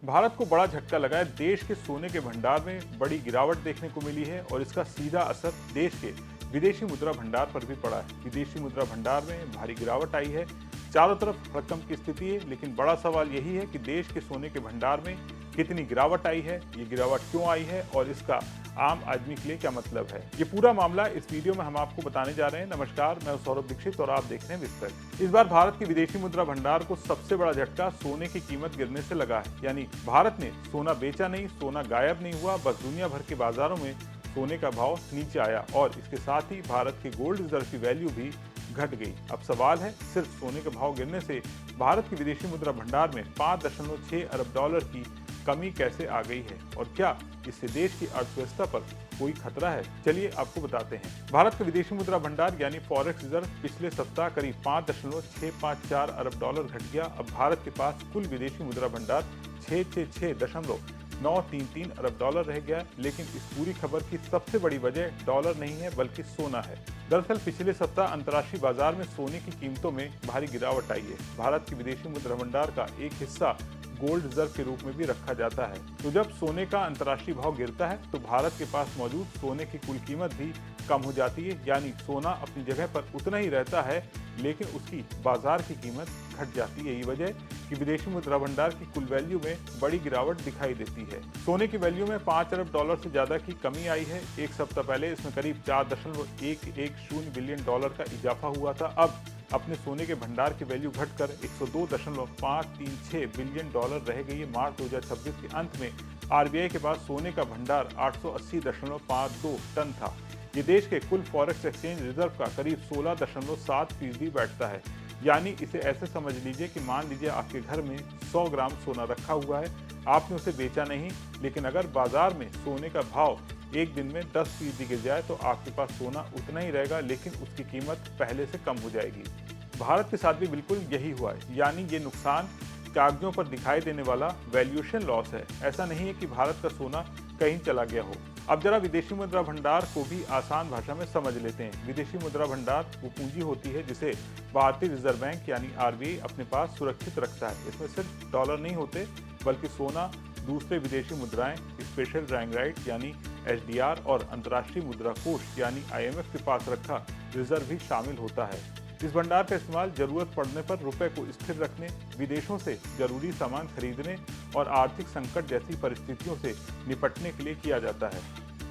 भारत को बड़ा झटका लगा है। देश के सोने के भंडार में बड़ी गिरावट देखने को मिली है और इसका सीधा असर देश के विदेशी मुद्रा भंडार पर भी पड़ा है। विदेशी मुद्रा भंडार में भारी गिरावट आई है। चारों तरफ रकम की स्थिति है, लेकिन बड़ा सवाल यही है कि देश के सोने के भंडार में कितनी गिरावट आई है, ये गिरावट क्यों आई है और इसका आम आदमी के लिए क्या मतलब है। ये पूरा मामला इस वीडियो में हम आपको बताने जा रहे हैं। नमस्कार, मैं सौरभ दीक्षित और आप देख रहे हैं विस्तृत। इस बार भारत के विदेशी मुद्रा भंडार को सबसे बड़ा झटका सोने की कीमत गिरने से लगा है। यानी भारत ने सोना बेचा नहीं, सोना गायब नहीं हुआ, बस दुनिया भर के बाजारों में सोने का भाव नीचे आया और इसके साथ ही भारत के गोल्ड रिजर्व की वैल्यू भी घट गई। अब सवाल है, सिर्फ सोने का भाव गिरने से भारत के विदेशी मुद्रा भंडार में 5.6 अरब डॉलर की कमी कैसे आ गई है और क्या इससे देश की अर्थव्यवस्था पर कोई खतरा है। चलिए आपको बताते हैं। भारत का विदेशी मुद्रा भंडार यानी फॉरेक्स रिजर्व पिछले सप्ताह करीब 5.654 अरब डॉलर घट गया। अब भारत के पास कुल विदेशी मुद्रा भंडार 666.933 अरब डॉलर रह गया। लेकिन इस पूरी खबर की सबसे बड़ी वजह डॉलर नहीं है बल्कि सोना है। दरअसल पिछले सप्ताह अंतर्राष्ट्रीय बाजार में सोने की कीमतों में भारी गिरावट आई है। भारत के विदेशी मुद्रा भंडार का एक हिस्सा गोल्ड रिजर्व के रूप में भी रखा जाता है। तो जब सोने का अंतर्राष्ट्रीय भाव गिरता है तो भारत के पास मौजूद सोने की कुल कीमत भी कम हो जाती है। यानी सोना अपनी जगह पर उतना ही रहता है, लेकिन उसकी बाजार की कीमत घट जाती है। यही वजह कि विदेशी मुद्रा भंडार की कुल वैल्यू में बड़ी गिरावट दिखाई देती है। सोने की वैल्यू में 5 अरब डॉलर से ज्यादा की कमी आई है। एक सप्ताह पहले इसमें करीब 4.110 बिलियन डॉलर का इजाफा हुआ था। अब अपने सोने के भंडार की वैल्यू घटकर 102.536 बिलियन डॉलर रह गई है। मार्च 2026 के अंत में आरबीआई के पास सोने का भंडार 880.52 टन था। ये देश के कुल फॉरेक्स एक्सचेंज रिजर्व का करीब 16.7% बैठता है। यानी इसे ऐसे समझ लीजिए कि मान लीजिए आपके घर में 100 ग्राम सोना रखा हुआ है, आपने उसे बेचा नहीं, लेकिन अगर बाजार में सोने का भाव एक दिन में 10% गिर जाए तो आपके पास सोना उतना ही रहेगा, लेकिन उसकी कीमत पहले से कम हो जाएगी। भारत के साथ भी बिल्कुल यही हुआ है। यानी ये नुकसान कागजों पर दिखाई देने वाला वैल्यूएशन लॉस है। ऐसा नहीं है कि भारत का सोना कहीं चला गया हो। अब जरा विदेशी मुद्रा भंडार को भी आसान भाषा में समझ लेते हैं। विदेशी मुद्रा भंडार वो पूंजी होती है जिसे भारतीय रिजर्व बैंक यानी आरबीआई अपने पास सुरक्षित रखता है। इसमें सिर्फ डॉलर नहीं होते बल्कि सोना, दूसरे विदेशी मुद्राएं, स्पेशल ड्राइंग राइट यानी एसडीआर और अंतर्राष्ट्रीय मुद्रा कोष यानी आईएमएफ के पास रखा रिजर्व भी शामिल होता है। इस भंडार का इस्तेमाल जरूरत पड़ने पर रुपए को स्थिर रखने, विदेशों से जरूरी सामान खरीदने और आर्थिक संकट जैसी परिस्थितियों से निपटने के लिए किया जाता है।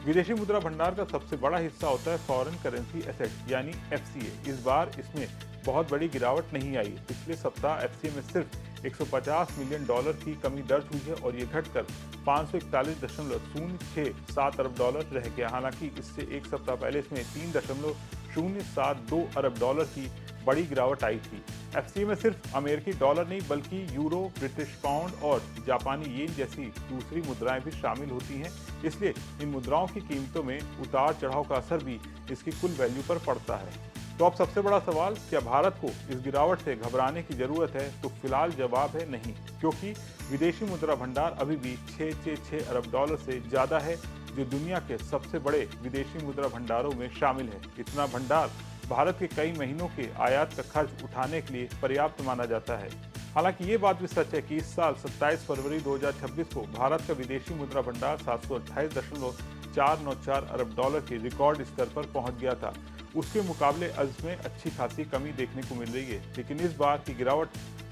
विदेशी मुद्रा भंडार का सबसे बड़ा हिस्सा होता है फॉरेन करेंसी एसेट यानी एफसीए। इस बार इसमें बहुत बड़ी गिरावट नहीं आई। पिछले सप्ताह एफसीए में सिर्फ 150 मिलियन डॉलर की कमी दर्ज हुई है और ये घटकर 541.067 अरब डॉलर रह गया। हालांकि इससे एक सप्ताह पहले इसमें 3.072 अरब डॉलर की बड़ी गिरावट आई थी। एफसीए में सिर्फ अमेरिकी डॉलर नहीं बल्कि यूरो, ब्रिटिश पाउंड और जापानी येन जैसी दूसरी मुद्राएं भी शामिल होती हैं। इसलिए इन मुद्राओं की कीमतों में उतार चढ़ाव का असर भी इसकी कुल वैल्यू पर पड़ता है। तो अब सबसे बड़ा सवाल, क्या भारत को इस गिरावट से घबराने की जरूरत है? तो फिलहाल जवाब है नहीं, क्योंकि विदेशी मुद्रा भंडार अभी भी 666 अरब डॉलर से ज्यादा है, जो दुनिया के सबसे बड़े विदेशी मुद्रा भंडारों में शामिल है। इतना भंडार भारत के कई महीनों के आयात का खर्च उठाने के लिए पर्याप्त माना जाता है। हालांकि ये बात भी सच है कि इस साल 27 फरवरी 2026 को भारत का विदेशी मुद्रा भंडार 728.494 अरब डॉलर के रिकॉर्ड स्तर पर पहुंच गया था। उसके मुकाबले इसमें अच्छी खासी कमी देखने को मिल रही है। लेकिन इस बार की गिरावट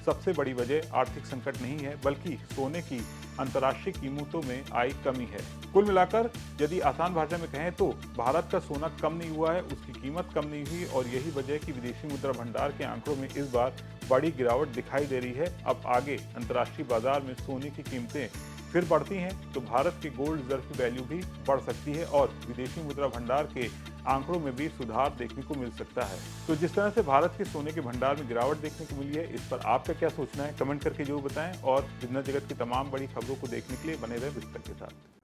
सबसे बड़ी वजह आर्थिक संकट नहीं है बल्कि सोने की अंतर्राष्ट्रीय कीमतों में आई कमी है। कुल मिलाकर यदि आसान भाषा में कहें तो भारत का सोना कम नहीं हुआ है, उसकी कीमत कम नहीं हुई और यही वजह कि विदेशी मुद्रा भंडार के आंकड़ों में इस बार बड़ी गिरावट दिखाई दे रही है। अब आगे अंतर्राष्ट्रीय बाजार में सोने की कीमतें फिर बढ़ती हैं तो भारत के गोल्ड रिजर्व की वैल्यू भी बढ़ सकती है और विदेशी मुद्रा भंडार के आंकड़ों में भी सुधार देखने को मिल सकता है। तो जिस तरह से भारत के सोने के भंडार में गिरावट देखने को मिली है, इस पर आपका क्या सोचना है, कमेंट करके जरूर बताएं और बिजनेस जगत की तमाम बड़ी खबरों को देखने के लिए बने रहे विस्तृत के साथ।